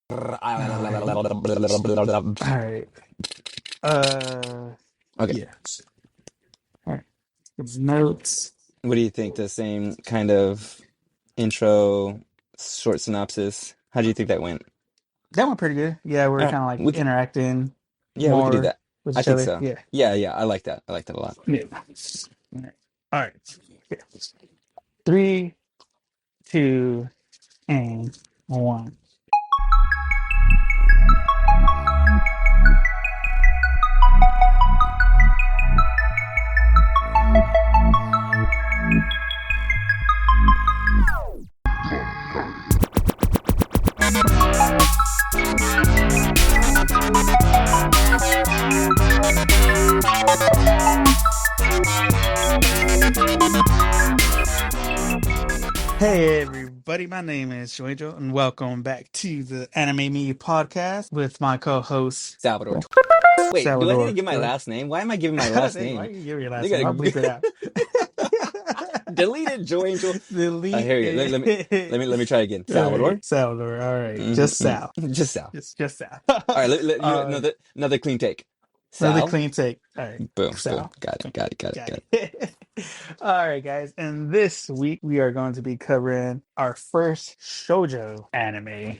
All right. Uh, Okay. yeah. All right. Give me notes. What do you think? The same kind of intro, short synopsis. How do you think that went? That went pretty good. Yeah, we're All right, kind of like interacting we could do more that. with I each think other. so. Yeah. Yeah, I like that. I like that a lot. Yeah. All right. All right. Okay. 3, 2, and 1. Hey everybody, my name is Joangel, and welcome back to the Anime Me podcast with my co-host Salvador. Wait, do I need to Salvador. give my last name? Why am I giving my last Dang, why name? you give me your You last name? I'll bleep it gotta out. delete it, Joe Angel. Delete Here you go. it. Let me try again. All right, Salvador. Salvador. All right, just Sal. Just Sal. Just Sal. All right, uh, another clean take. Another Sal. clean take. All right, Boom, boom. Sal. Got Got it. it. All right, guys. And this week we are going to be covering our first shoujo anime.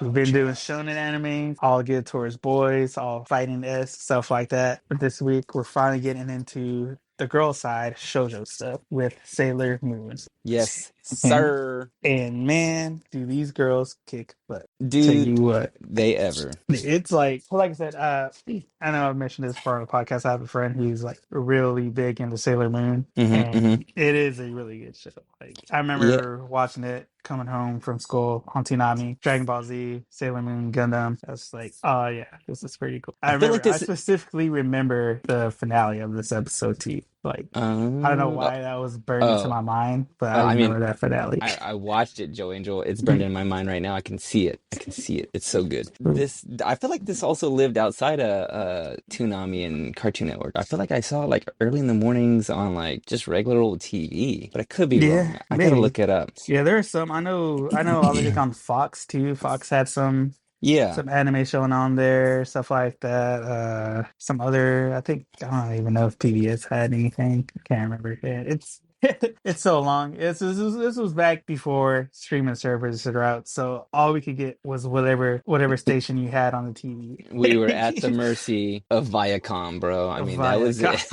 We've been doing shonen anime, all geared towards boys, all fighting-esque, stuff like that. But this week we're finally getting into the girl side shoujo stuff with Sailor Moon. Yes, And, sir. and man, do these girls kick butt. Tell you Dude, what. they ever. It's like I said, I know I've mentioned this part of the podcast. I have a friend who's like really big into Sailor Moon, Hmm. and it is a really good show. Like I Yeah. remember watching it coming home from school on Toonami, Dragon Ball Z, Sailor Moon, Gundam. I was like, oh yeah, this is pretty cool. I feel like I this. specifically remember the finale of this episode too. Like I don't know Um. Oh, why that was burned into oh, my mind, but I I mean, remember that finale. I watched it, Joe Angel. It's burned in my mind right now. I can see it. I can see it. It's so good. I feel like this also lived outside of Toonami and Cartoon Network. I feel like I saw it like early in the mornings on like just regular old TV, but I could be Yeah, wrong. I gotta maybe. look it up. Yeah, there are some. I think on Fox too. Fox had Yeah. some anime showing on there, stuff like that. Some other, I don't even know if PBS had anything. I can't remember. Yeah, it's it's so long. This was back before streaming services are out, so all we could get was whatever station you had on the We were at the TV. mercy of Viacom, bro. I mean, that Via was it.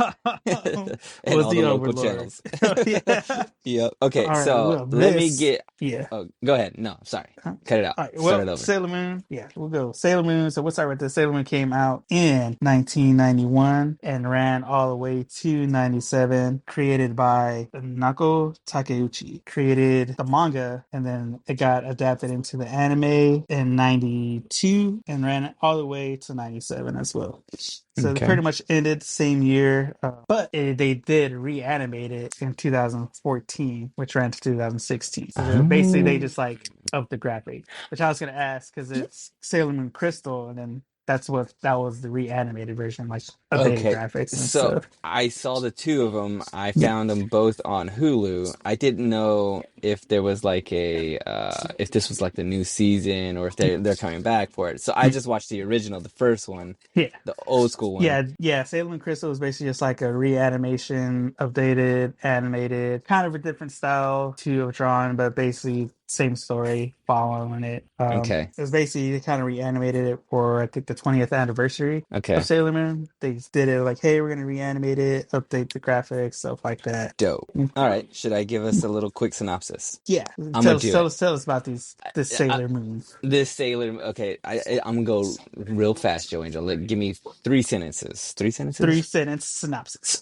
And was all the the local overlord. channels. Yeah. Yep. All Okay, right. so Well, let me this. get. Yeah. Oh, go ahead. No, sorry. Huh? Cut it out. All right. Start it Well, over. Sailor Moon. Yeah, we'll go. Sailor Moon. So we'll start with this. Sailor Moon came out in 1991 and ran all the way to 97. Created by Nako Takeuchi. Created the manga and then it got adapted into the anime in 92 and ran all the way to 97 as well. So they Okay. pretty much ended the same year, but they did reanimate it in 2014, which ran to 2016. So basically they Oh. just like upped the graphic, which I was going to ask because it's Sailor Moon Crystal, and then that was the reanimated version, like updated Okay, graphics and so stuff. I saw the two of them. I Yeah. found them both on Hulu. I didn't know if there was like if this was like the new season or if they're coming back for it. So I just watched the original, the first one, Yeah. the old school one. Yeah. Sailor Moon Crystal is basically just like a reanimation, updated, animated, kind of a different style to drawing, but basically same story following it. Okay, It was basically they kind of reanimated it for I think the 20th anniversary of okay, Sailor Moon. They just did it like, hey, we're gonna reanimate it, update the graphics, stuff like that. dope. All right, should I give us a little quick synopsis? Yeah, I'm gonna do it. tell us about this I, Sailor Moon. this Sailor. Okay, I'm gonna go real fast, Joe Angel. Give me 3 sentences. 3 3 sentences. sentence synopsis.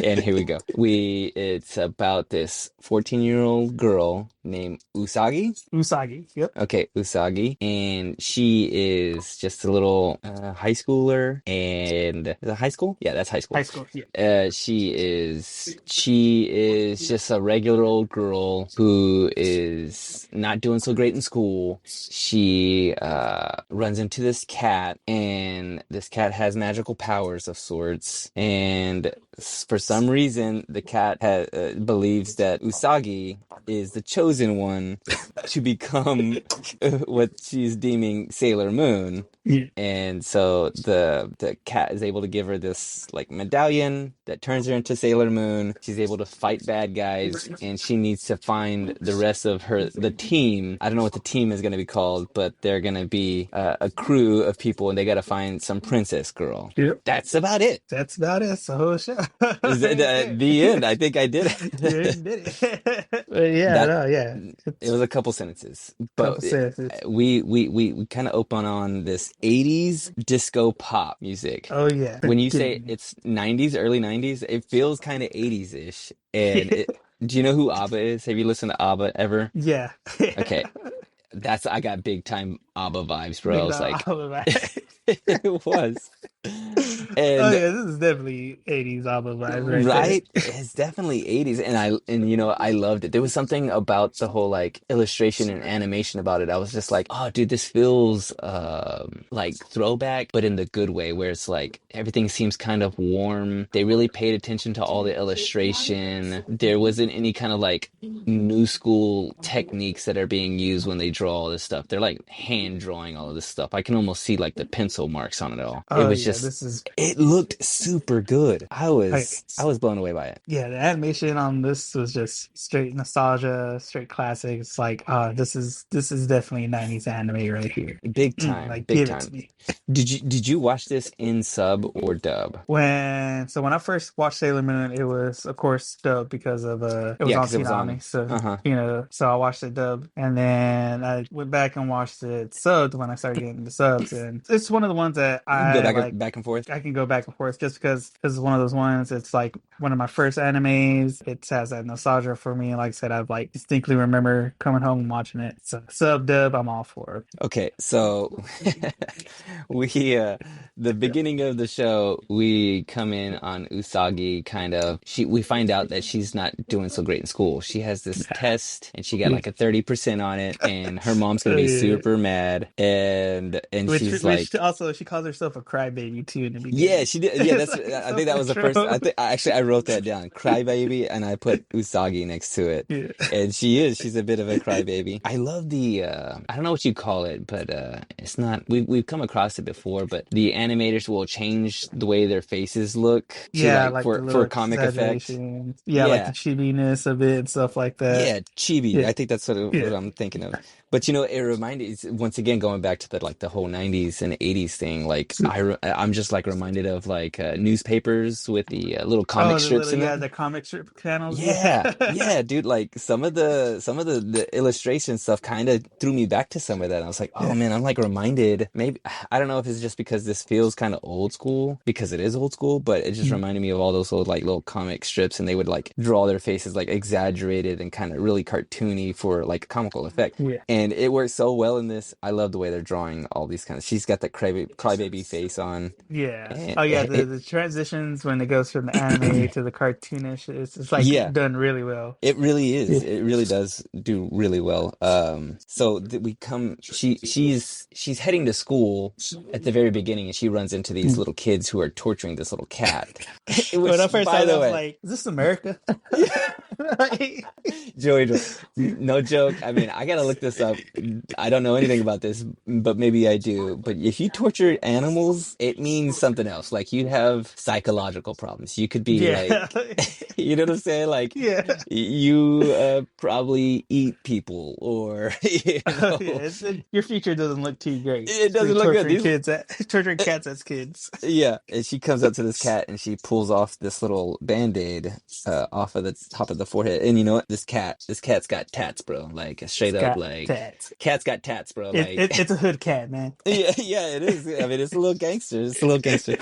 And here we go. It's about this 14-year-old girl named Usagi. Usagi. Yep. Okay, Usagi. And she is just a little high schooler. And is it high school? Yeah, that's high school. High school. Yeah. She is just a regular old girl who is not doing so great in school. She runs into this cat, and this cat has magical powers of sorts. And for some reason, the cat believes that Usagi is the chosen one to become what she's deeming Sailor Moon. Yeah. And so the cat is able to give her this like medallion that turns her into Sailor Moon. She's able to fight bad guys, and she needs to find the rest of the team. I don't know what the team is going to be called, but they're going to be a crew of people, and they got to find some princess girl. Yep. That's about it. That's about it. It's the whole show. Is Right the there. end? I think I did Yeah, it. you did it. But yeah, That no, yeah. it It's was a couple sentences, a but couple sentences. we kind of open on this 80s disco pop music. Oh yeah. When you Getting say me. it's 90s, early 90s, it feels kind of 80s-ish. And Yeah. do you know who ABBA is? Have you listened to ABBA ever? Yeah. Okay, I got big time ABBA vibes, bro. I Big was dog like, all of that. it was. Oh And yeah, this is definitely 80s album vibes right there. right, it's definitely 80s, and I loved it. There was something about the whole like illustration and animation about it. I was just like, oh dude, this feels like throwback, but in the good way, where it's like everything seems kind of warm. They really paid attention to all the illustration. There wasn't any kind of like new school techniques that are being used when they draw all this stuff. They're like hand drawing all of this stuff. I can almost see like the pencil marks on it all. It Oh was yeah, just this is it looked super good. like I was blown away by it. yeah, the animation on this was just straight nostalgia, straight classic. It's like, this is definitely 90s anime right here. Big time, Like big give it to time. me. Did you watch this in sub or dub? When I first watched Sailor Moon, it was of course dubbed because of it was Yeah, on because it was Toonami, on. so Uh-huh. so I watched it dubbed, and then I went back and watched it subbed when I started getting the subs, and it's one of the ones that You can go I like. back and forth. I can go back and forth just because it's one of those ones. It's like one of my first animes. It has that nostalgia for me. Like I said, I've like distinctly remember coming home and watching it. So sub dub, I'm all for Okay, so we the beginning of the show, we come in on Usagi kind of we find out that she's not doing so great in school. She has this test and she got it. like a 30% on it, and her mom's gonna Oh be yeah. super mad, and she's Which like, also she calls herself a crybaby too in the yeah, beginning. she did. Yeah, It's that's. like I think that was the first. self-control. I wrote that down. Crybaby, and I put Usagi next to it. Yeah. And she is. She's a bit of a crybaby. I love the. I don't know what you call it, but it's not. We've come across it before, but the animators will change the way their faces look to Yeah, like like the for little comic effect. exaggeration. Yeah, like the Yeah, chibiness of it and stuff like that. yeah, chibi. Yeah. I think that's Yeah. what I'm thinking of. But it reminded once again going back to the whole 90s and 80s thing. Like I'm just like reminded of like newspapers with the little comic Oh, the strips little in yeah, them. the comic strip channels. Yeah, Yeah. yeah, dude. Like some of the illustration stuff kind of threw me back to some of that. I was like, oh Yeah. man, I'm like reminded. Maybe I don't know if it's just because this feels kind of old school because it is old school, but it just Mm. reminded me of all those little comic strips, and they would like draw their faces like exaggerated and kind of really cartoony for like a comical effect. Yeah. And it works so well in this. I love the way they're drawing all these kinds. She's got that crybaby face on. Yeah. And Oh yeah, the transitions when it goes from the anime to the cartoonish, it's like yeah. done really well. It really Yeah. is. It really does do really well. So we come. She's heading to school at the very beginning, and she runs into these Mm. little kids who are torturing this little cat. When I Which, first saw by that, I the was way, like, "Is this America?" Like, Joey, no joke. I mean, I gotta look this up. I don't know anything about this, but maybe I do. But if you torture animals, it means something else. Like you'd have psychological problems. You could be yeah. like, you know what I'm saying? Like Yeah. you probably eat people, or Yeah, your future doesn't look too great it for doesn't look good. torturing These kids torturing cats as kids. Yeah, and she comes up to this cat and she pulls off this little band-aid off of the top of the forehead. And you know what? This cat's got tats, bro. Like straight up, Got like tats. cat's got tats, bro. It's a hood cat, man. Yeah, yeah, it is. I mean, it's a little gangster. It's a little gangster.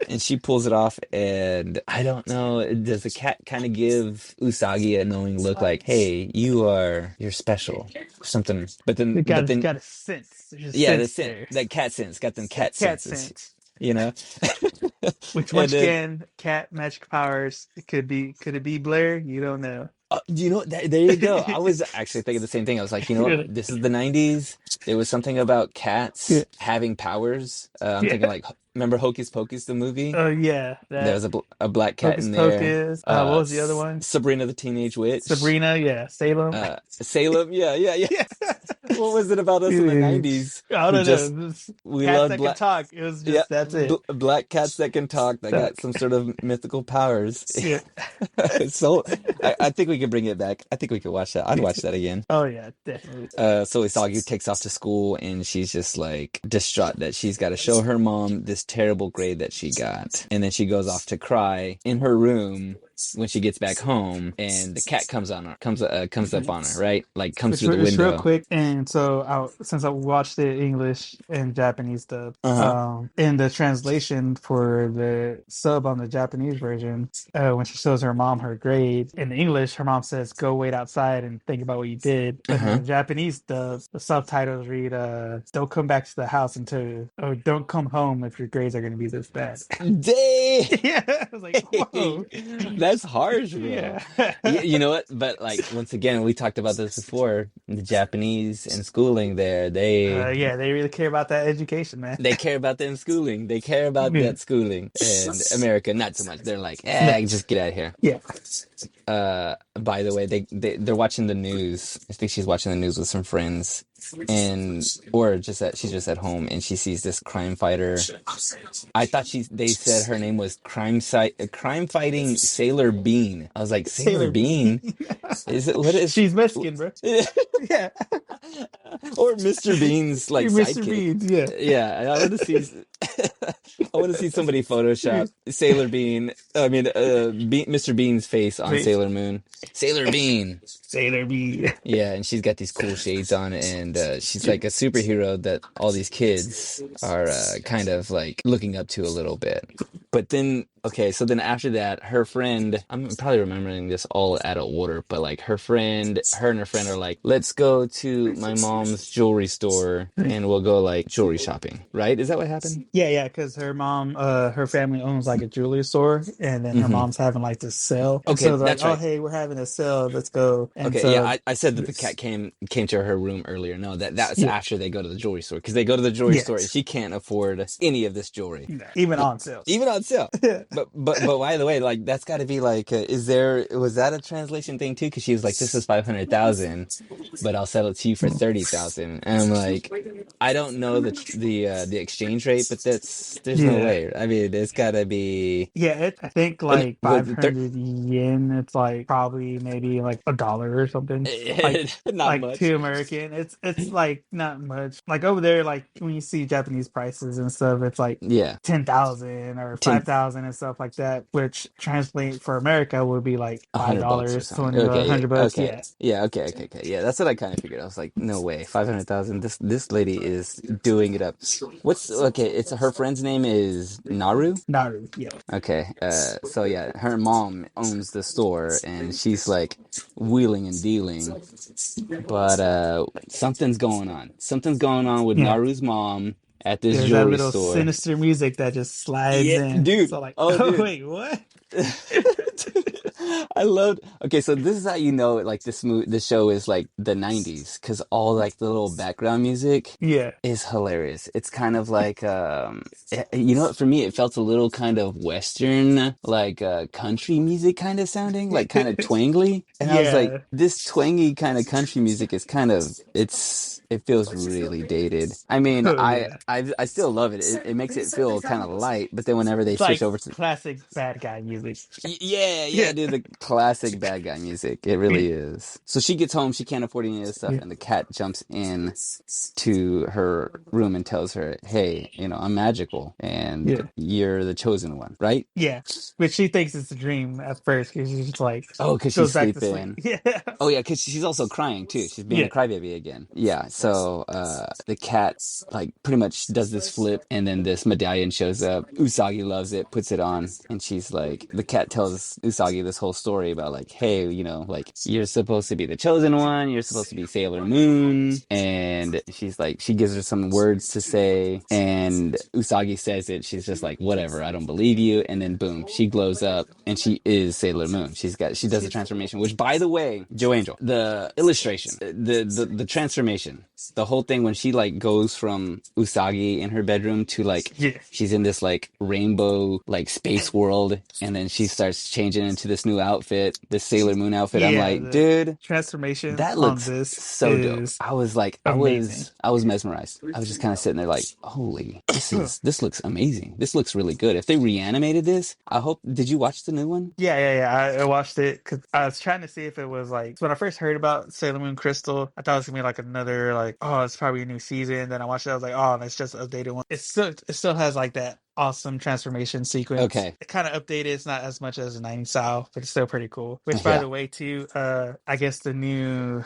And she pulls it off, and I don't know. Does the cat kind of give Usagi a knowing look, like, "Hey, you're special," or something? It But then, got a sense. There's a yeah, the sense scent, there. that cat sense, got them cat Cat senses, sense. you know. Which And once then again, cat magic powers. Could it be Blair? You don't know. there you go. I was actually thinking the same thing. I was like, you know what? This is the 90s. There was something about cats Yeah. having powers. I'm thinking Yeah. like remember Hocus Pocus, the movie? Oh yeah, There that was a black cat Hocus in there. Pocus. What was the other one? Sabrina the Teenage Witch. Sabrina. Yeah, Salem. Salem. Yeah, yeah, yeah. Yeah. What was it about us in the Dude, 90s I who don't know. just This we cats loved that can black? talk. It was Yeah, just that's it. black cats that can talk, that got Talk. some sort of mythical powers. Yeah. So I think we could bring it back. I think we could watch that. I'd watch that again. Oh yeah, definitely. So Isagi takes off to school and she's just like distraught that she's got to show her mom this terrible grade that she got. And then she goes off to cry in her room when she gets back home and the cat comes up on her, right? Like comes through the It's real window. quick, and so since I watched the English and Japanese dub, Uh-huh. in the translation for the sub on the Japanese version, when she shows her mom her grade in English, her mom says, "Go wait outside and think about what you did." But in Uh-huh. the Japanese dub, the subtitles read, "Don't come back to the house until, or don't come home if your grades are going to be this bad." Dang. Yeah, I was like, "Whoa." That's harsh, bro. Yeah. You know what? But like once again, we talked about this before. The Japanese and schooling there, Yeah, they really care about that education, man. they care about them schooling. They care about Yeah. that schooling. And America, not so much. They're like, No. just get out of here. Yeah. By the way, they're watching the news. I think she's watching the news with some friends, and or she's just at home and she sees this crime fighter. I thought they said her name was crime fighting Sailor Bean. I was like, Sailor Sailor Bean? Bean. Is it what is She's Mexican, bro. Yeah. or Mr. Bean's like Mr. sidekick? Bean, yeah. Yeah, I want to see. I want to see somebody Photoshop Sailor Bean. I mean, Mr. Bean's face on Sailor Moon. Sailor Bean. Sailor Bean. Yeah, and she's got these cool shades on, and she's like a superhero that all these kids are kind of like looking up to a little bit. But then, okay, so then after that, her friend, I'm probably remembering this all out of order, but like her and her friend are like, let's go to my mom's jewelry store and we'll go like jewelry shopping, right? Is that what happened? Yeah, because her mom, her family owns like a jewelry store, and then her Hmm. mom's having like this sale. And Okay, so they're like, that's "Oh, right. hey, we're having a sale. Let's go." And Okay, yeah, so, I said that the cat came to her room earlier. No, that's yeah, after they go to the jewelry store because they go to the jewelry store and yes, she can't afford any of this jewelry, even on sale. even on sale. Yeah. But by the way, like that's got to be like, was that a translation thing too? Because she was like, this is 500,000, but I'll sell it to you for 30,000, and I'm like, I don't know the exchange rate, but there's no Yeah. way. I mean, it's got to be. Yeah, I think And like what 500 yen, it's like probably maybe like $1 or something. Like not much. to American. It's like not much. Like over there, like when you see Japanese prices and stuff, it's like Yeah, 10,000 or 10, 5,000 and stuff like that, which translate for America would be like five $100 or dollars, something. 20 bucks, Okay, $100. okay, Yeah. yeah, okay. Yeah, that's what I kind of figured. I was like, no way, 500,000. This lady is doing it up. What's okay? It's her friend's name is Naru. Naru, yeah. Okay, so yeah, her mom owns the store and she's like wheeling and dealing, but something's going on. Something's going on with Yeah. Naru's mom at this There's that jewelry little store. sinister music that just slides Yeah, in. dude. So like, Oh, oh dude. wait, what? I loved. Okay, so this is how you know like this show is like the 90s because all like the little background music Yeah. is hilarious. It's kind of like you know what, for me it felt a little kind of western like country music kind of sounding, like kind of twangly. And I was like, Yeah. this twangy kind of country music is kind of it feels really dated. I mean, Oh yeah. I still love it. It makes it feel kind of light, but then whenever they It's switch like over to classic bad guy music. yeah, Yeah. dude, the classic bad guy music. It really is. So she gets home, she can't afford any of this stuff, Yeah. and the cat jumps in to her room and tells her, "Hey, I'm magical, and Yeah. you're the chosen one, right?" Yeah. But she thinks it's a dream at first because she's just like Oh, because goes she's back to sleep. sleeping. Yeah. Oh yeah, because she's also crying too. She's being a Yeah. crybaby again. Yeah. So the cat like pretty much does this flip, and then this medallion shows up. Usagi loves it, puts it on, and she's like, the cat tells Usagi this whole story about like, hey, like you're supposed to be the chosen one, you're supposed to be Sailor Moon, and she's like, she gives her some words to say, and Usagi says it. She's just like, whatever, I don't believe you, and then boom, she glows up, and she is Sailor Moon. She does the transformation, which by the way, Joe Angel, the illustration, the transformation, the whole thing when she like goes from Usagi in her bedroom to like Yeah. she's in this like rainbow like space world, and then she starts changing into this new outfit, this Sailor Moon outfit. I'm Yeah, like, the dude, transformation that on looks this so dope. is I was like, amazing. I was mesmerized. I was just kind of sitting there like, holy, this looks amazing. This looks really good. If they reanimated this, I hope. Did you watch the new one? Yeah. I watched it because I was trying to see if it was like when I first heard about Sailor Moon Crystal. I thought it was gonna be like another like, oh, it's probably a new season. Then I watched it. I was like, oh, it's just an updated one. It still has like that awesome transformation sequence. Okay. It kind of updated. It's not as much as the 90s style, but it's still pretty cool. Which, by Yeah. the way, too, I guess the new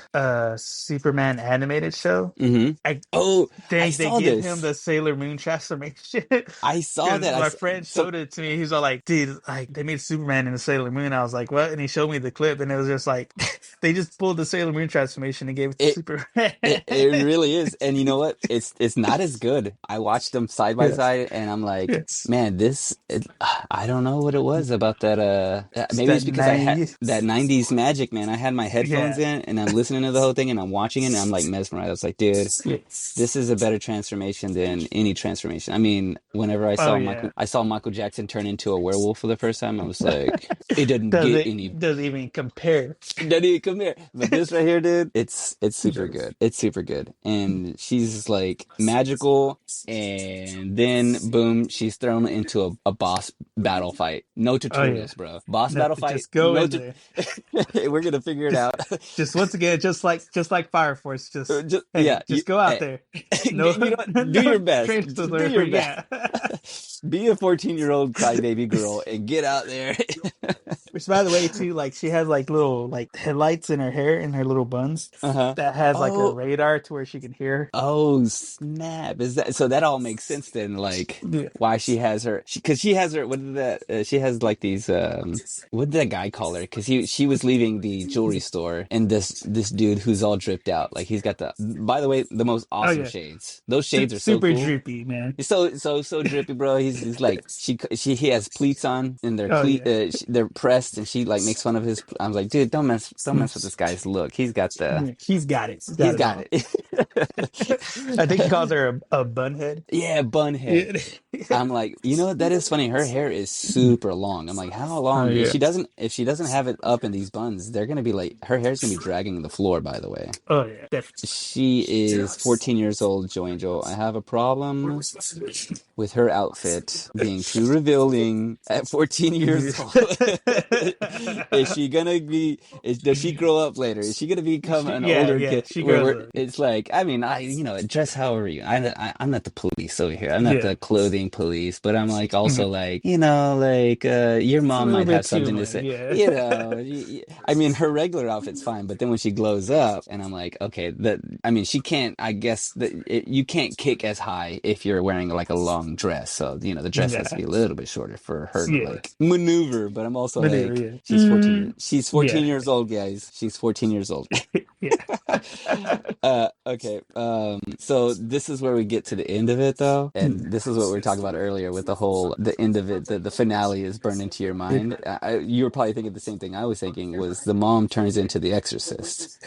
Superman animated show. Mm-hmm. I Oh, I they saw give him this. the Sailor Moon transformation I saw because that. my friend So showed it to me. He's all like, "Dude, like they made Superman in the Sailor Moon." I was like, "What?" And he showed me the clip, and it was just like they just pulled the Sailor Moon transformation and gave it to it Superman. it really is. And you know what? It's not as good. I watched them side by Yes, side, and I'm like, yes, man, I don't know what it was about that. it's Maybe that it's because I had 90s. that '90s magic, man. I had my headphones Yeah, in, and I'm listening to the whole thing, and I'm watching it, and I'm like mesmerized. I was like, dude, yes. this is a better transformation than any transformation. I mean, whenever Oh yeah. I saw Michael Jackson turn into a werewolf for the first time, I was like, it doesn't Does get it any. doesn't even compare? Daddy, come here. But this right here, dude, it's super Yes. good. It's super good. And she's like magical, and then boom, she's thrown into a boss battle fight. No Oh yeah. tutorials, bro. Boss No, battle fight. just go No in tu- there. We're gonna figure it Just, out. just once again, just like Fire Force. Just Just, hey, yeah, just go out eh, there. No, you know what? Do no your best. trainers Do your or best. yeah. Be a 14-year-old crybaby girl and get out there. Which, by the way, too, like she has like little like headlights in her hair in her little buns Uh-huh. that has like a Oh, radar to where she can hear. oh snap! Is that so? That all makes sense then. Like Yeah. why she has her? Because she has her. What did that? She has like these. What did that guy call her? Because she was leaving the jewelry store, and this dude who's all dripped out. Like he's got the. By the way, the most Oh awesome yeah, shades. Those shades are so super cool. droopy, man. He's so drippy, bro. He's like he has pleats on, and Oh yeah, they're pressed, and she like makes fun of his. I was like, dude, don't mess with this guy's look. he's got it. He's got He's it got all. it. I think he calls her a bunhead. Yeah, bunhead. Yeah. I'm like, that is funny. Her hair is super long. I'm like, how Oh long? yeah. If she doesn't have it up in these buns, they're gonna be like, her hair's gonna be dragging the floor. By the way, Oh yeah. Definitely. she is 14 years old, Joe Angel. I have a problem with her outfit being too revealing at 14 years old. Is she gonna be? Does she grow up later? Is she gonna become an older Yeah. kid? She Where grows up. it's like, I mean, dress however you. I'm not the police over here. I'm not Yeah. the clothing police, but I'm like also like, your It's a mom little might bit have too something to much. say. Yeah. I mean, her regular outfit's fine, but then when she glows up, and I'm like, okay, I mean, she can't. I guess you can't kick as high if you're wearing like a long dress. So the dress has to Yeah. be a little bit shorter for her to Yeah. like maneuver. But I'm also Maneuver. like, Yeah. she's 14 years. She's 14 Yeah. years old, guys. She's 14 years old. Yeah. Okay. So this is where we get to the end of it, though, and this is what we were talking about earlier with the end of it. The finale is burned into your mind. You were probably thinking the same thing I was thinking. Was the mom turns into the exorcist?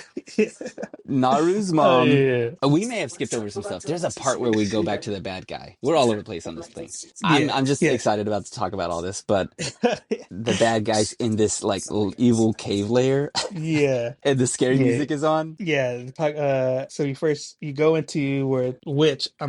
Naru's Oh mom. yeah. We may have skipped over some stuff. There's a part where we go back to the bad guy. We're all over the place on this thing. Yeah. I'm just Yeah. excited about to talk about all this, but the bad guy's in this like little evil cave lair, Yeah. and the scary Yeah. music is on. Yeah. So you go into where witch. A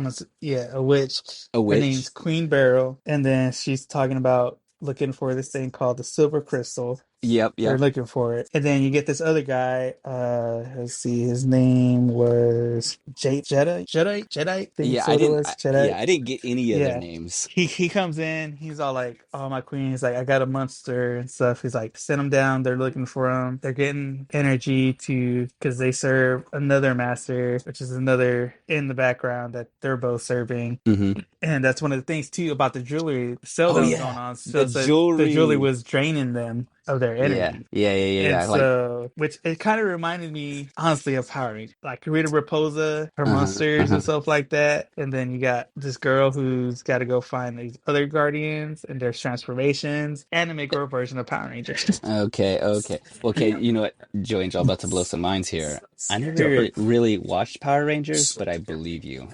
witch. A Her name's witch. Queen Beryl, and then she's talking about looking for this thing called the Silver Crystal. Yep, They're yep. looking for it. And then you get this other guy, let's see, his name was Jedi, I think Yeah, so it was. Jedi. I didn't get any of their Yeah. names. He comes in, he's all like, "Oh, my queen." He's like, "I got a monster and stuff." He's like, "Send them down, they're looking for him. They're getting energy because they serve another master, which is another in the background that they're both serving." Hmm. And that's one of the things too about the jewelry sale Oh that was going yeah, on. the So the jewelry jewelry. was draining them. of their Yeah, energy. yeah, yeah, yeah, And yeah. Like, so, which it kind of reminded me, honestly, of Power Rangers, like Rita Raposa, her uh-huh, monsters uh-huh. and stuff like that. And then you got this girl who's got to go find these other guardians and their transformations, and to make her a version of Power Rangers. Okay, okay. Okay, you know what, Joe Angel, I'm about to blow some minds here. I Go for never it. really watched Power Rangers, but I believe you.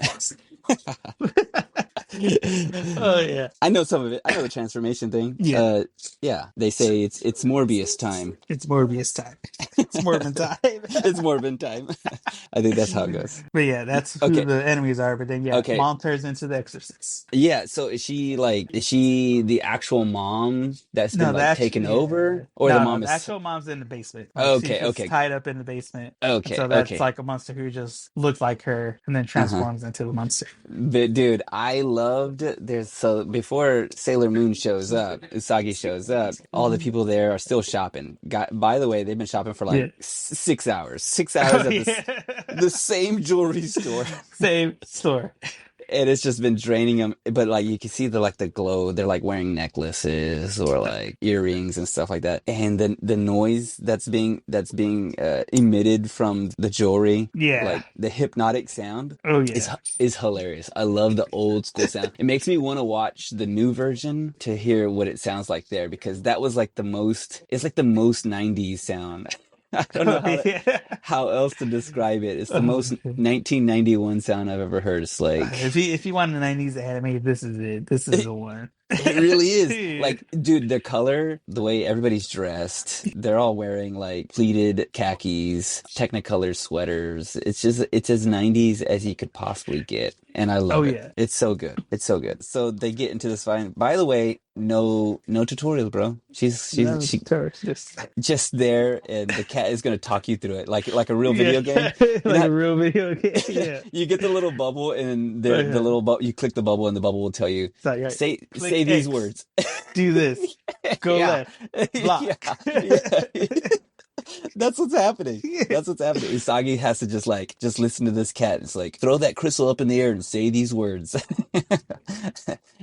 Oh yeah, I know some of it. I know the transformation thing. yeah. Yeah, they say it's Morbius time. It's Morbius time. It's Morbin It's time. Morbin time. I think that's how it goes. But yeah, that's who Okay, the enemies are. But then yeah, okay. mom turns into the Exorcist. Yeah, so is she the actual mom that's been No, like taken yeah. over, or the No, mom the is actual mom's in the basement. Like she's okay, just okay, tied up in the basement. And okay, so that's okay. like a monster who just looks like her and then Uh-huh. transforms into the monster. But dude, I loved there's so before Sailor Moon shows up, Usagi shows up, all the people there are still shopping. By the way, they've been shopping for like Yeah. 6 hours. Six Oh hours at the yeah. same jewelry store. Same store. And it's just been draining them, but like you can see the glow. They're like wearing necklaces or like earrings and stuff like that, and the noise that's being emitted from the jewelry, Yeah. like the hypnotic sound, Oh is yeah. is hilarious. I love the old school sound. It makes me want to watch the new version to hear what it sounds like there, because that was like the most. It's like the most '90s sound. I don't know Oh yeah. how else to describe it. It's the Oh, most yeah. 1991 sound I've ever heard. It's like If you want a '90s anime, this is it. This is it, the one. it really is. Yeah. Like, dude, the color, the way everybody's dressed, they're all wearing like pleated khakis, Technicolor sweaters. It's as 90s as you could possibly get. And I Oh love it. yeah. It's so good. It's so good. So they get into this fight. By the way, no tutorial, bro. No, She it's just just there, and the cat is gonna talk you through it like a real yeah, video game. You like know, a real video game. Yeah. you get the little bubble, and Oh, the yeah. little you click the bubble, and the bubble will tell you So yeah, say click these X, words. do this, go Yeah, left, yeah, block. yeah. That's what's happening. Yeah. That's what's happening. Usagi has to just listen to this cat. It's like, throw that crystal up in the air and say these words.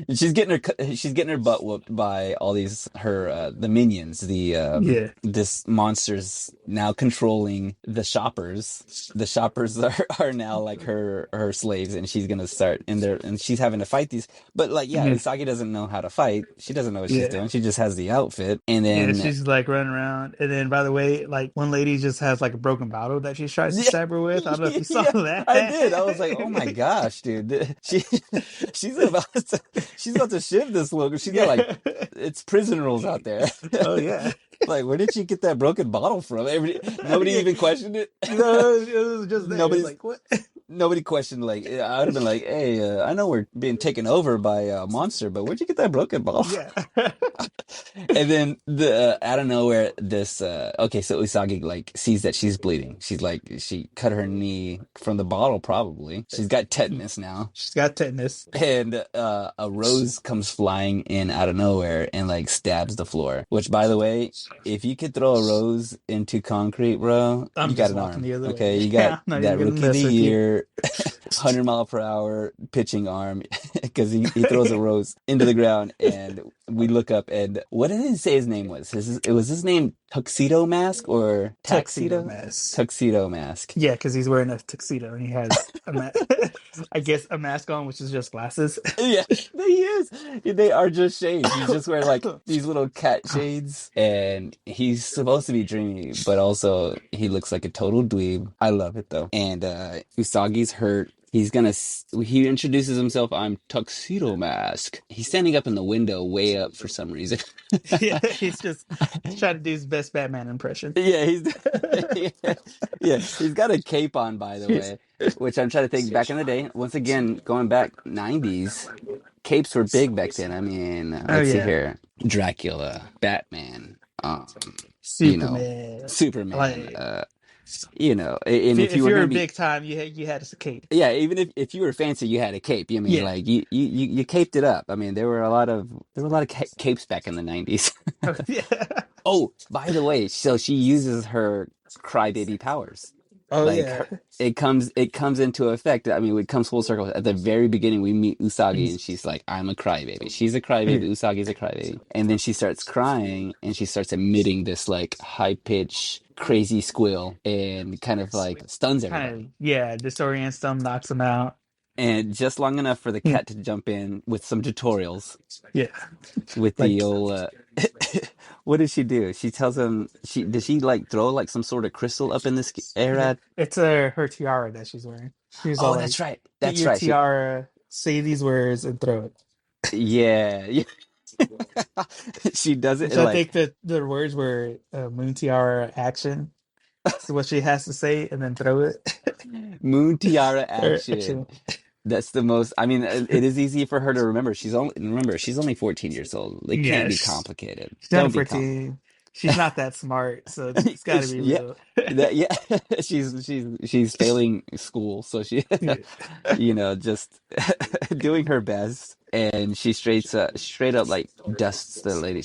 And she's getting her butt whooped by all these the minions. Yeah. This monster's now controlling the shoppers. The shoppers are now like her slaves, and she's gonna start in there, and she's having to fight these. But like, yeah, Yeah. Usagi doesn't know how to fight. She doesn't know what she's Yeah. doing. She just has the outfit, and Yeah, then she's like running around, and then by the way, like one lady just has like a broken bottle that she tries to yeah, stab her with. I don't know if you saw yeah, that. I did. I was like, oh my gosh, dude. She's about to she's about to shiv this logo. She's got like Yeah. it's prison rules out there. Oh yeah. Like, where did she get that broken bottle from? Nobody Yeah. even questioned it. No, it was just there. It's Nobody's like what? Nobody questioned. Like, I would have been like, hey, I know we're being taken over by a monster, but where'd you get that broken bottle? Yeah. And then out of nowhere, this okay, so Usagi like sees that she's bleeding. She's like, she cut her knee from the bottle, probably. She's got tetanus now. She's got tetanus. And a rose comes flying in out of nowhere and like stabs the floor. Which, by the way, if you could throw a rose into concrete, bro, I'm you got just an walking arm. the other Okay, way. you Yeah, got I'm not that even gonna rookie of the mess with you. year, 100-mile-per-hour pitching arm, because he throws a rose into the ground, and we look up, and what did he say his name was? Was his name Tuxedo Mask or Tuxedo Taxido? mask. Tuxedo Mask. Yeah, because he's wearing a tuxedo and he has I guess a mask on, which is just glasses. Yeah, he is. They are just shades. He's just wearing like these little cat shades, and he's supposed to be dreamy, but also he looks like a total dweeb. I love it though. And Usagi's hurt. He introduces himself. I'm Tuxedo Mask. He's standing up in the window, way up for some reason. Yeah, he's trying to do his best Batman impression. Yeah, yeah, he's got a cape on, by the way, which I'm trying to think back in the day. Once again, going back 90s, capes were big back then. I mean, Oh let's see yeah, here. Dracula, Batman, you know, Superman. Superman, Like and if you if were you gonna were be, big time, you had a cape. yeah, even if you were fancy, you had a cape. I mean, Yeah. like you caped it up. I mean, there were a lot of capes back in the 90s. Oh, yeah. Oh, by the way, so she uses her crybaby powers. Oh Like yeah. her, it comes into effect. I mean, it comes full circle. At the very beginning, we meet Usagi, and she's like, "I'm a crybaby." She's a crybaby. Yeah. Usagi's a crybaby, and then she starts crying, and she starts emitting this like high pitch, crazy squeal, and kind of like stuns Kind everybody. of, yeah, disorients them, knocks them out. And just long enough for the Yeah. cat to jump in with some tutorials Yeah. with Like the old. What did she do? She tells him she like throw like some sort of crystal up in this yeah, air. it's her tiara that she's wearing. She's all Oh, like, that's right. get That's your right. She tiara, say these words, and throw it. yeah, yeah. She does it Which and I like think that the words were moon tiara action. So what she has to say and then throw it. moon tiara Or action. action. That's the most. I mean, it is easy for her to remember. She's only 14 years old. It can't Yeah, be complicated. she's only Don't be com. 14. She's not that smart, so it's got to be Yeah, real. yeah. She's failing school, so she, Yeah. just doing her best, and she straight up like dusts the lady.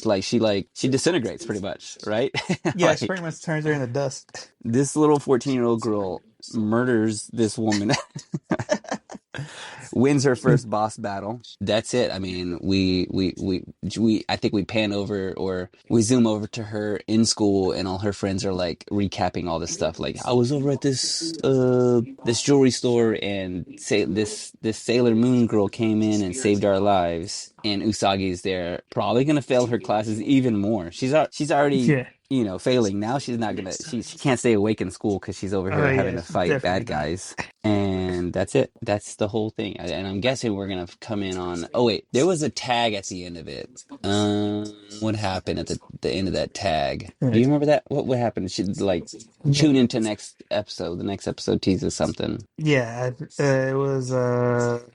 She disintegrates pretty much, right? Yeah, she pretty Like much turns her into dust. this little 14-year-old girl murders this woman, wins her first boss battle. That's it. I mean, I think we pan over or we zoom over to her in school, and all her friends are like recapping all this stuff. Like, I was over at this jewelry store, and say this Sailor Moon girl came in and saved our lives. And Usagi's there, probably gonna fail her classes even more. She's already Yeah. failing. Now she's not gonna she can't stay awake in school because she's over Oh here yeah, having to it's fight definitely bad not. guys. And that's it. That's the whole thing. And I'm guessing we're gonna come in on. Oh wait, there was a tag at the end of it. What happened at the end of that tag? Do you Right. remember that? What happened? Should like tune into next episode. The next episode teases something. Yeah, it was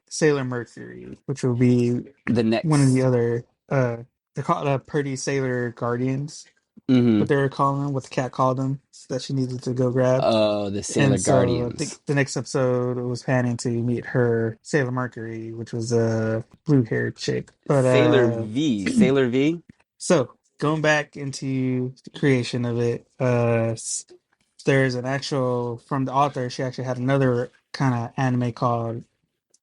Sailor Mercury, which will be The one of the next. other they're called Pretty Sailor Guardians, what Mm-hmm. they were calling them, what the cat called them that she needed to go grab. Oh, the Sailor And so I think Guardians. the next episode was planning to meet her Sailor Mercury, which was a blue haired chick. But Sailor V. Sailor V. so going back into the creation of it, there's an actual from the author. She actually had another kind of anime called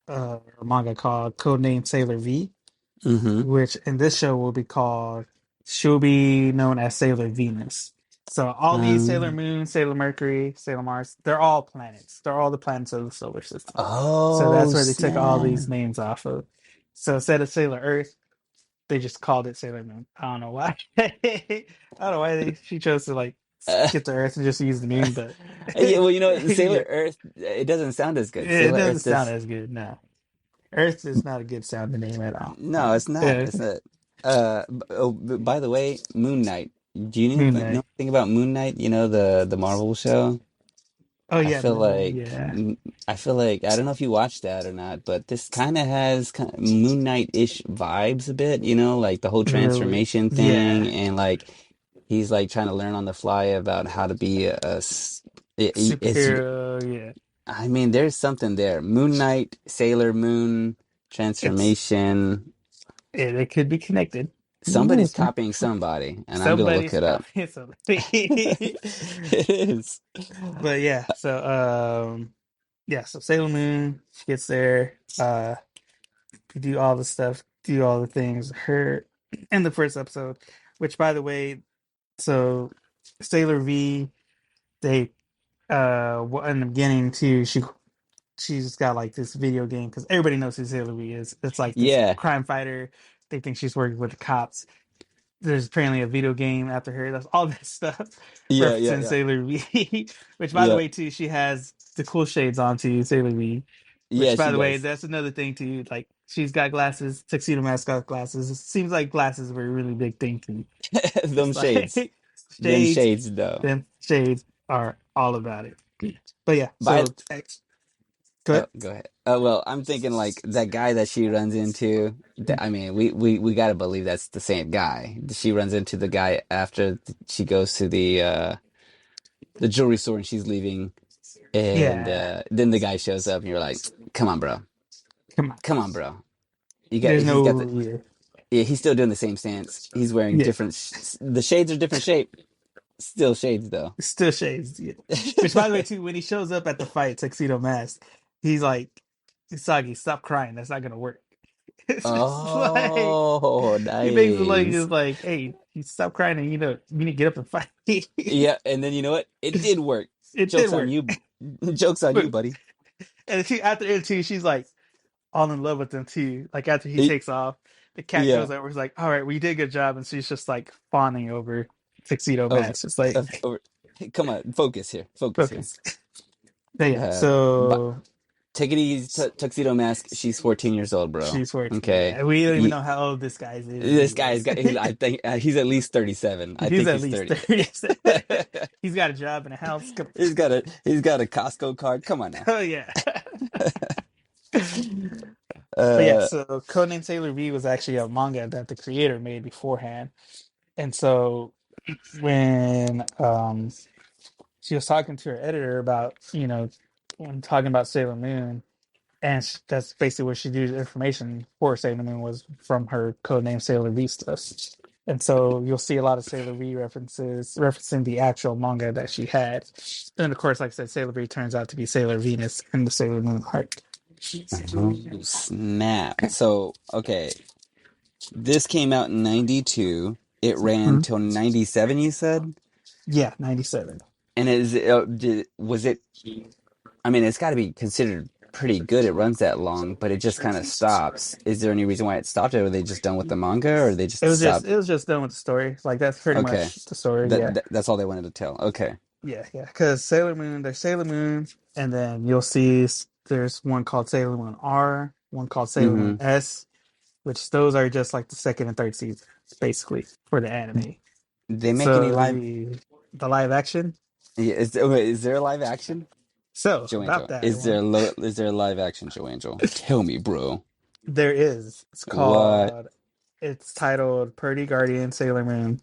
or manga called Codename Sailor V, Mm-hmm. which in this show will be called. She'll be known as Sailor Venus. So all these Sailor Um. Moon, Sailor Mercury, Sailor Mars, they're all planets. They're all the planets of the solar system. So Oh that's where they took all these snap! names off of. So instead of Sailor Earth, they just called it Sailor Moon. I don't know why. I don't know why she chose to like skip the Earth and just use the moon, but Yeah, well, yeah, Sailor Earth, it doesn't sound as good. it Sailor doesn't Earth sound does. as good. No, Earth is not a good sounding name at all. No, it's not. Yeah, It's not. By the way, Moon Knight. Do you Moon know Knight. anything about Moon Knight? You know the Marvel show. Oh I yeah, feel Moon Knight. like Yeah, I don't know if you watched that or not, but this kind of has kind of Moon Knight-ish vibes a bit. Like the whole really. transformation thing, Yeah, and like he's like trying to learn on the fly about how to be it's superhero. Yeah, I mean, there's something there. Moon Knight, Sailor Moon, it's transformation. it could be connected. Who Somebody's knows, man? copying somebody, and I'm gonna look Somebody's it up. copying something. It is. But yeah, so Sailor Moon, she gets there, to do all the stuff, do all the things. Her in the first episode, which by the way, so Sailor V, they in the beginning too, she's got like this video game because everybody knows who Sailor V is. It's like this Yeah, crime fighter. They think she's working with the cops. There's apparently a video game after her. That's all this stuff yeah, yeah, referencing yeah, Sailor V. Which, by the yeah. way, too, she has the cool shades on too, Sailor V. Yeah, Which, by she the way, does. that's another thing too. Like she's got glasses, tuxedo mascot glasses. It seems like glasses were a really big thing too. Them It's shades. like Them shades. shades, though. Them shades are all about it. But yeah, By so go Oh, ahead. go ahead. Well, I'm thinking like that guy that she runs into. I mean, we gotta believe that's the same guy. She runs into the guy after she goes to the jewelry store and she's leaving, and Yeah, then the guy shows up, and you're like, "Come on, bro. come on. Come on, bro. You got." There's He's got the. no yeah, Yeah, he's still doing the same stance. He's wearing yeah. different. The shades are different shape. Still shades though. Still shades. Yeah. Which, by the way, too, when he shows up at the fight, Tuxedo Mask, he's like, Usagi, stop crying. That's not gonna work. It's just like Oh, he makes it like nice. it's like, hey, you stop crying and you need to get up and fight. Yeah, and then you know what? It did work. It did Joke's on work. you. Joke's on you, But buddy. and she after it too, she's like all in love with him too. Like after he Y- takes off, the cat Yeah. goes over, he's like, all right, we did a good job, and she's just like fawning over Tuxedo Of Mask. It's like over. Hey, come on, focus here. Focus here. focus. But yeah, But so take it easy, Tuxedo Mask. She's 14 years old, bro. she's 14. Okay. Yeah, we don't even You, know how old this guy is this guy's anyways. got. I think he's at least 37. I He's think at he's least 30. 30. He's got a job and a house. He's got a Costco card. Come on now. Oh yeah. But yeah, Uh, so Codename Sailor V was actually a manga that the creator made beforehand. And so when she was talking to her editor about, when talking about Sailor Moon, and that's basically where she drew the information for Sailor Moon was from her codename Sailor V stuff. And so you'll see a lot of Sailor V references referencing the actual manga that she had. And of course, like I said, Sailor V turns out to be Sailor Venus in the Sailor Moon arc. oh, snap. So, okay. This came out in 92. It ran Mhm. till 97, you said? Yeah, 97. And was it, I mean, it's got to be considered pretty good. It runs that long, but it just kind of stops. Is there any reason why it stopped? Or were they just done with the manga, or they It just was just stopped? it was just done with the story. Like that's pretty Okay. much the story. That, Yeah, that that's all they wanted to tell. Okay. yeah. Because Sailor Moon, there's Sailor Moon, and then you'll see there's one called Sailor Moon R, one called Sailor Moon Mm-hmm. S, which those are just like the second and third season, basically for the anime. They make any So live? the live action. Yeah, is there a live action? So Joe about Angel. that one, Is there a live action, Joe Angel? Tell me, bro. there is. What? It's titled Purdy Guardian Sailor Moon.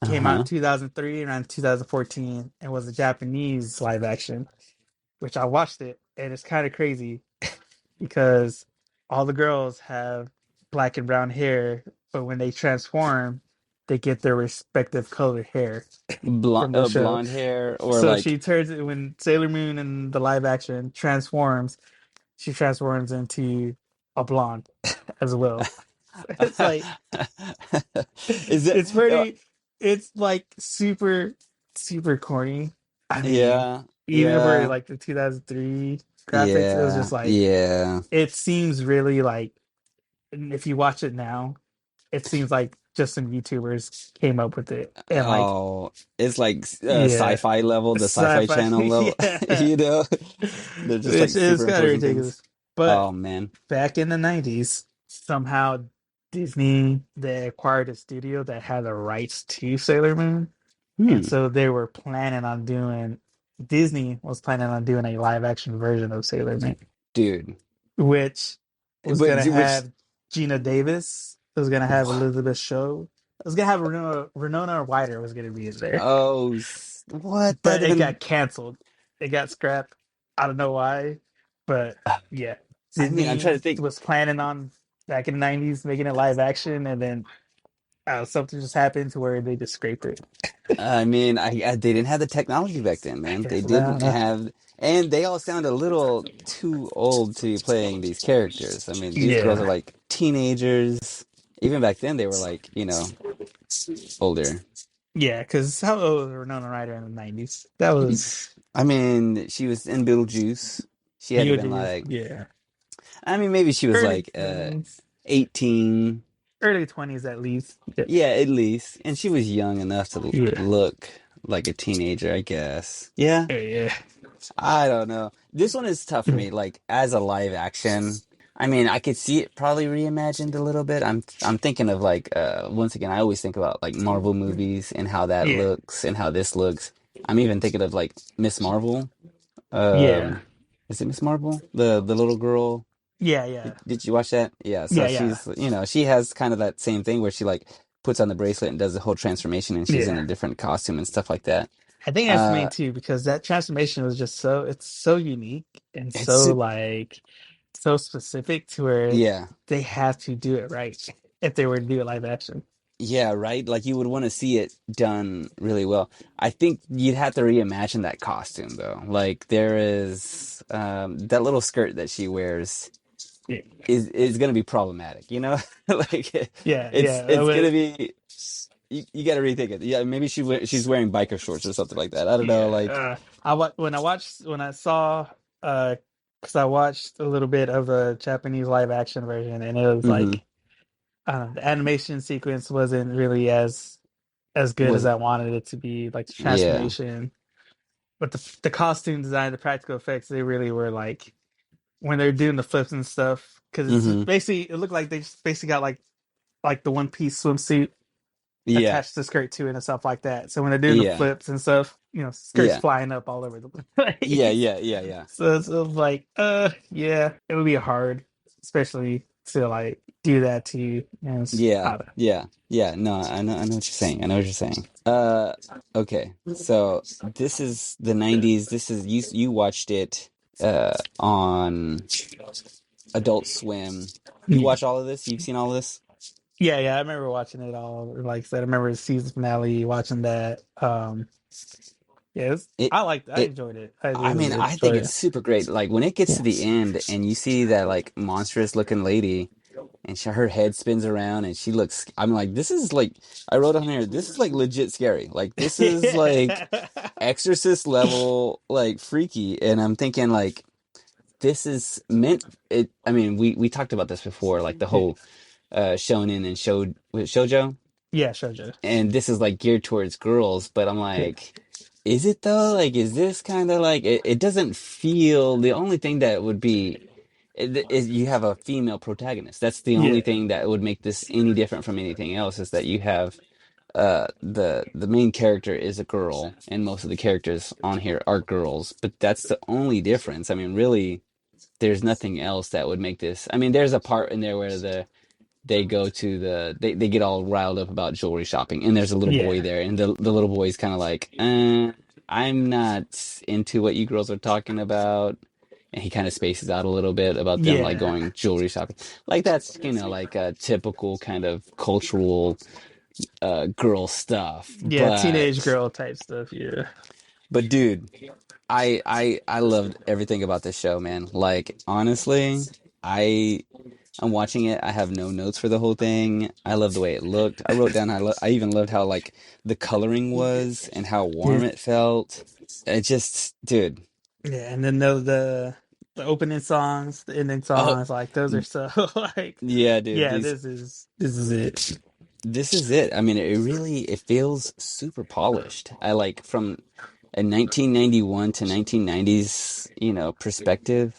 Came out in Uh-huh. 2003 and 2014 and was a Japanese live action, which I watched it and it's kind of crazy because all the girls have black and brown hair, but when they transform, they get their respective colored hair from the show. Blonde hair or So like she turns when Sailor Moon in the live action transforms, she transforms into a blonde as well. It's like is it it's pretty it's like super super corny. I mean, yeah, even for yeah, like the 2003 graphics, it was yeah, just like yeah. it seems really like if you watch it now, it seems like just some YouTubers came up with it and like Oh, it's like yeah, sci-fi level, the sci-fi sci-fi channel level, yeah. you know? They're just like It's kind of superimposing things. ridiculous. But Oh man. back in the 90s, somehow Disney they acquired a studio that had the rights to Sailor Moon. And Hmm. so they were planning on doing Disney was planning on doing a live action version of Sailor Moon, Dude. which was But gonna which have Gina Davis, it was gonna have Elizabeth Show, it was gonna have Renona Ryder was gonna be in there. oh, what But that it even got canceled. It got scrapped. I don't know why. But yeah. I mean, I'm trying to Disney think. was planning on back in the 90s making it live action and then something just happened to where they just scraped it. I mean, they didn't have the technology back then, I man. They guess I don't didn't know. have, and they all sound a little too old to be playing these characters. I mean, these girls are Yeah. like teenagers. Even back then, they were like, older. Yeah, because how old was Renona Ryder in the 90s? That was I mean, she was in Beetlejuice. She had to been Beetlejuice. like, Yeah. I mean, maybe she was Early like 20s. 18. Early 20s at least. Yeah. Yeah, at least. And she was young enough to Yeah. look like a teenager, I guess. Yeah. Yeah. I don't know. This one is tough for me. Like as a live action, I mean, I could see it probably reimagined a little bit. I'm thinking of like once again, I always think about like Marvel movies and how that Yeah. looks and how this looks. I'm even thinking of like Miss Marvel. Yeah. Um, is it Miss Marvel? The little girl. Yeah. Yeah. Did you watch that? Yeah. So Yeah. Yeah. she's she has kind of that same thing where she like puts on the bracelet and does the whole transformation and she's in Yeah. a different costume and stuff like that. I think that's the main Uh, too because that transformation was just it's so unique and it's so like so specific to where yeah. they have to do it right if they were to do it live action. Yeah, right? Like you would want to see it done really well. I think you'd have to reimagine that costume though. Like there is that little skirt that she wears Yeah, is going to be problematic, you know? Like yeah, it's going to but be you got to rethink it. Yeah, maybe she's wearing biker shorts or something like that. I don't know, yeah. like When I saw because I watched a little bit of the Japanese live action version, and it was mhm like the animation sequence wasn't really as good as was I wanted it to be, like the yeah. transformation. But the costume design, the practical effects, they really were like when they're doing the flips and stuff. Because it's just Mhm. basically it looked like they just basically got like the one piece swimsuit Yeah. attached to the skirt too and stuff like that. So when they're doing the Yeah. flips and stuff, skirts Yeah. flying up all over the Yeah, place. yeah, yeah, yeah. So it's like, yeah, it would be hard, especially to like do that to you. And Yeah, I don't yeah, yeah. No, I know what you're saying. I know what you're saying. Okay. So this is the 90s. This is you watched it on Adult Swim. You yeah. watch all of this? You've seen all of this? Yeah, I remember watching it all. Like I said, I remember the season finale, watching that. Yeah, It I it enjoyed it. I I really mean, did I think enjoy it's it. super great. Like when it gets Yeah. to the end and you see that like monstrous looking lady and her head spins around and she looks I'm like this is like I wrote on here this is like legit scary. Like this is like Exorcist level like freaky and I'm thinking like this is meant it I mean we talked about this before like the Yeah. whole shonen and shoujo Yeah, shoujo. and this is like geared towards girls but I'm Yeah. like is it though like is this kind of like it doesn't feel the only thing that would be is you have a female protagonist. That's the only Yeah. thing that would make this any different from anything else is that you have the main character is a girl and most of the characters on here are girls, but that's the only difference. I mean, really there's nothing else that would make this. I mean, there's a part in there where they go to they get all riled up about jewelry shopping and there's a little boy Yeah. there and the little boy's kind of like I'm not into what you girls are talking about and he kind of spaces out a little bit about them like Yeah. going jewelry shopping like that's like a typical kind of cultural girl stuff Yeah, teenage girl type stuff. Yeah. but dude I loved everything about this show man like honestly I I'm watching it. I have no notes for the whole thing. I love the way it looked. I wrote down. I even loved how like the coloring was and how Yeah. warm it felt. It just, dude. Yeah, and then the opening songs, the ending Oh, songs, like those are so like, yeah, dude. yeah, These. this is it. This is it. I mean, it feels super polished. I like from a 1991 to 1990s, perspective.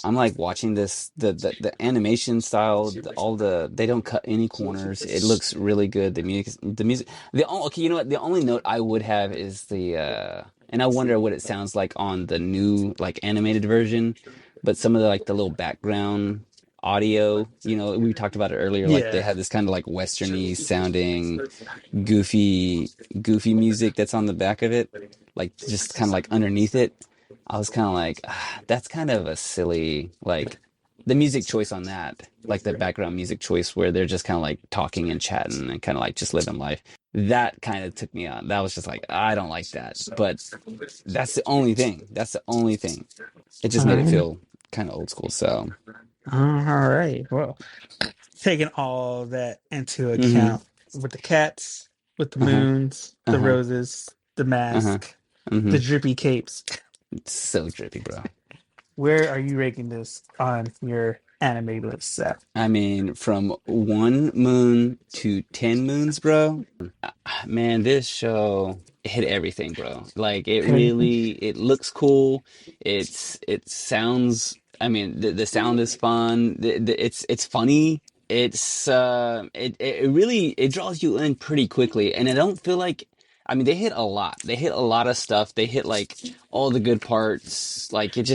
I'm like watching this the animation style, all they don't cut any corners. It looks really good. The music. Okay, you know what? The only note I would have is and I wonder what it sounds like on the new like animated version. But some of the little background audio, we talked about it earlier. Like they Yeah, have this kind of like westerny sounding goofy music that's on the back of it, like just kind of like underneath it. I was kind of like, that's kind of a silly, like the music choice on that, like the background music choice where they're just kind of like talking and chatting and kind of like just living life. That kind of took me on. That was just like, I don't like that. But that's the only thing. That's the only thing. It just all made it right, feel kind of old school. So, all right. Well, taking all that into hmm account with the cats, with the uh-huh, moons, the uh-huh, roses, the uh-huh, mask, hmm the drippy capes, It's so drippy, bro. where are you ranking this on your anime list, Seth? I mean, from one moon to 10 moons, bro. Man, this show hit everything, bro. Like it looks cool. It sounds, I mean, the sound is fun. It's funny. It really it draws you in pretty quickly and I don't feel like I mean, they hit a lot. They hit a lot of stuff. They hit like all the good parts. Like it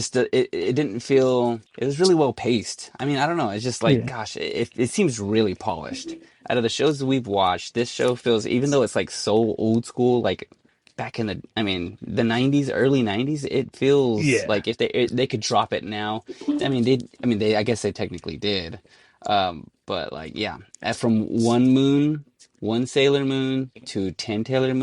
didn't feel it was really well paced. I mean, I don't know. It's just like Yeah, gosh, it seems really polished out of the shows that we've watched, this show feels, even though it's like so old school, like back in I mean, the 90s, early 90s, it feels yeah, like if they could drop it now. I mean, I guess they technically did. But like, yeah, from one moon, one Sailor Moon to 10 Sailor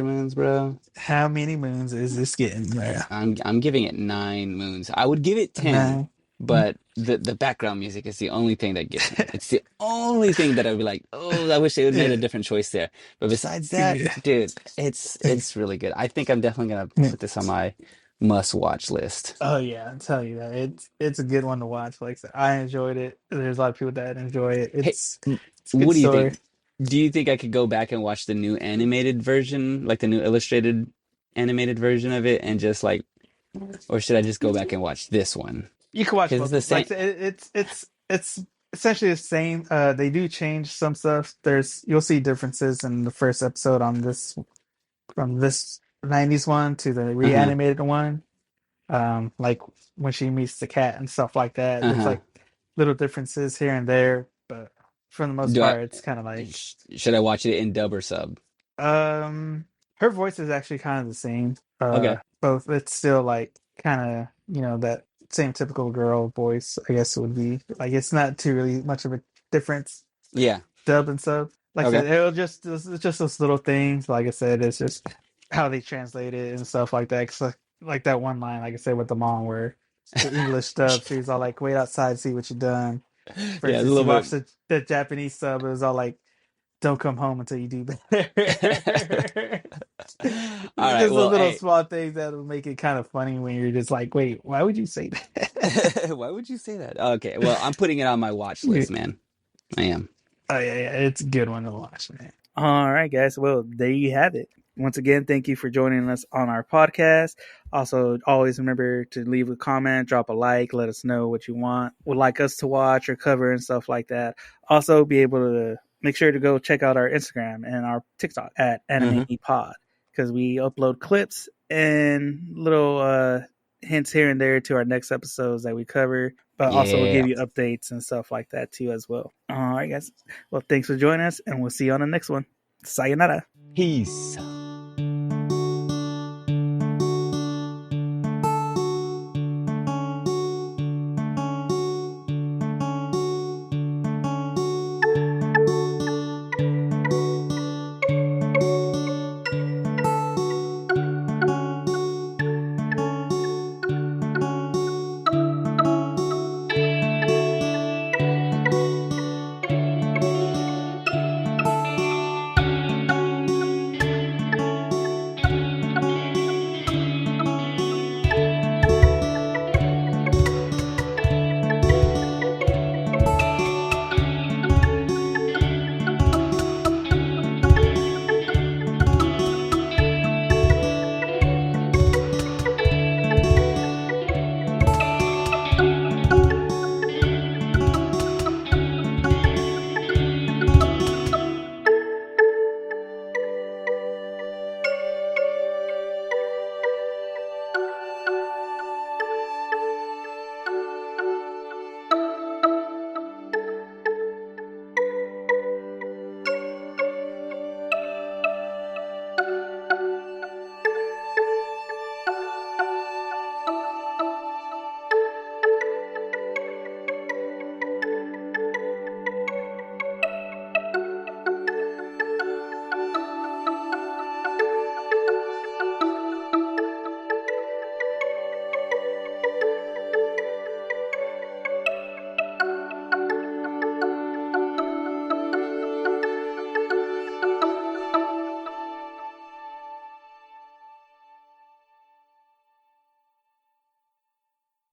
Moons, bro. How many moons is this getting there? I'm giving it 9 moons. I would give it 10, Nine. but the background music is the only thing that gets me. It's the only thing that I'd be like, oh, I wish they would have made a Yeah. different choice there. But besides that, Yeah. dude, it's really good. I think I'm definitely gonna Yeah. put this on my must-watch list. Oh yeah, I'll tell you that it's a good one to watch. Like I said, I enjoyed it. There's a lot of people that enjoy it. Hey, It's a good what do you story. think? Do you think I could go back and watch the new animated version, like the new illustrated animated version of it, and just like, or should I just go back and watch this one? You can watch Because it's both the of them. same. Like I said, it's essentially the same. They do change some stuff. You'll see differences in the first episode on this from this '90s one to the Uh-huh. reanimated one. Like when she meets the cat and stuff like that. There's Uh-huh. like little differences here and there, but for the most Do I part, it's kind of like should I watch it in dub or sub? um, her voice is actually kind of the same. Okay. Both it's still like kind of that same typical girl voice. I guess it would be like it's not too really much of a difference Yeah. dub and sub. Like I Okay. said, it's just those little things. Like I said, it's just how they translate it and stuff like that. 'Cause like that one line, like I said with the mom, where the English dub, she was all like, "Wait outside, see what you done." For Yeah, a instance, little you watch bit. the Japanese sub, it was all like, "Don't come home until you do better." All right. Just those Well, little hey, small things that'll make it kind of funny when you're just like, "Wait, why would you say that?" why would you say that? Okay. Well, I'm putting it on my watch Yeah. list, man. I am. Oh yeah, it's a good one to watch, man. All right, guys. Well, there you have it. Once again, thank you for joining us on our podcast. Also, always remember to leave a comment, drop a like, let us know what you would like us to watch or cover and stuff like that. Also, be able to make sure to go check out our Instagram and our TikTok at Anime Hmm. Pod because we upload clips and little hints here and there to our next episodes that we cover. But also, we'll give Yeah. you updates and stuff like that too as well. All right, guys. Well, thanks for joining us, and we'll see you on the next one. Sayonara. Peace.